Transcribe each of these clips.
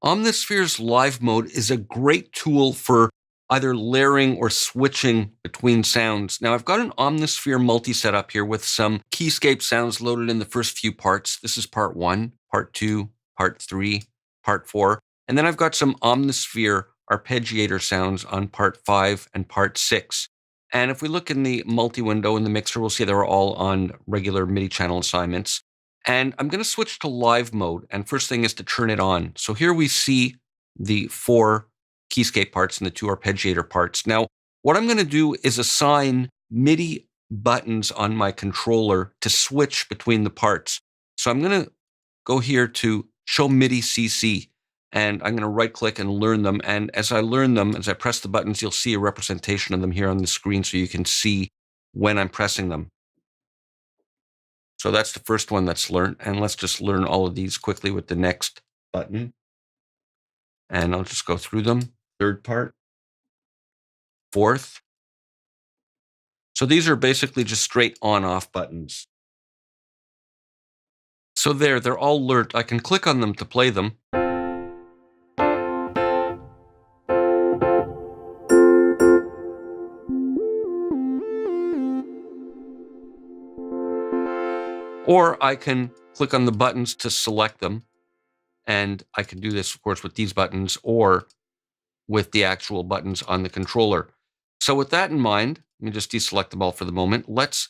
Omnisphere's live mode is a great tool for either layering or switching between sounds. Now I've got an Omnisphere multi-set up here with some keyscape sounds loaded in the first few parts. This is part 1, part 2, part 3, part 4. And then I've got some Omnisphere arpeggiator sounds on part 5 and part 6. And if we look in the multi-window in the mixer, we'll see they're all on regular MIDI channel assignments. And I'm going to switch to live mode. And first thing is to turn it on. So here we see the 4 keyscape parts and the 2 arpeggiator parts. Now, what I'm going to do is assign MIDI buttons on my controller to switch between the parts. So I'm going to go here to Show MIDI CC. And I'm going to right click and learn them. And as I learn them, as I press the buttons, you'll see a representation of them here on the screen so you can see when I'm pressing them. So that's the first one that's learned. And let's just learn all of these quickly with the next button. And I'll just go through them. Third part. Fourth. So these are basically just straight on-off buttons. So they're all learned. I can click on them to play them. Or I can click on the buttons to select them. And I can do this, of course, with these buttons or with the actual buttons on the controller. So with that in mind, let me just deselect them all for the moment. Let's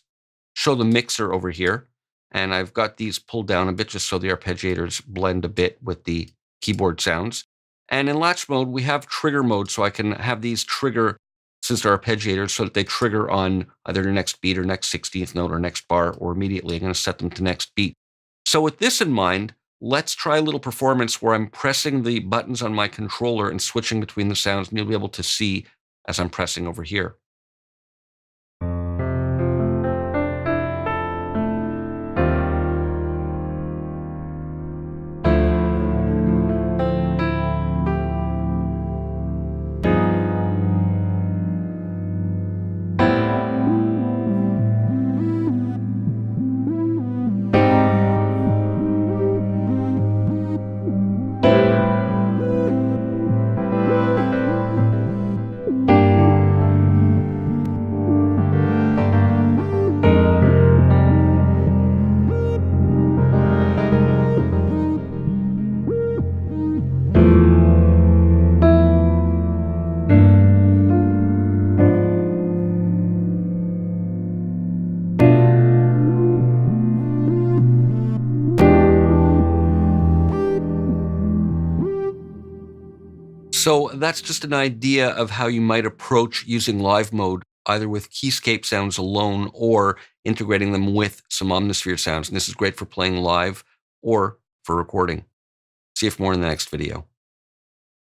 show the mixer over here. And I've got these pulled down a bit just so the arpeggiators blend a bit with the keyboard sounds. And in latch mode, we have trigger mode. So I can have these trigger, since they're arpeggiators, so that they trigger on either the next beat or next 16th note or next bar, or immediately. I'm going to set them to next beat. So with this in mind, let's try a little performance where I'm pressing the buttons on my controller and switching between the sounds, and you'll be able to see as I'm pressing over here. So that's just an idea of how you might approach using live mode, either with keyscape sounds alone or integrating them with some Omnisphere sounds. And this is great for playing live or for recording. See you for more in the next video.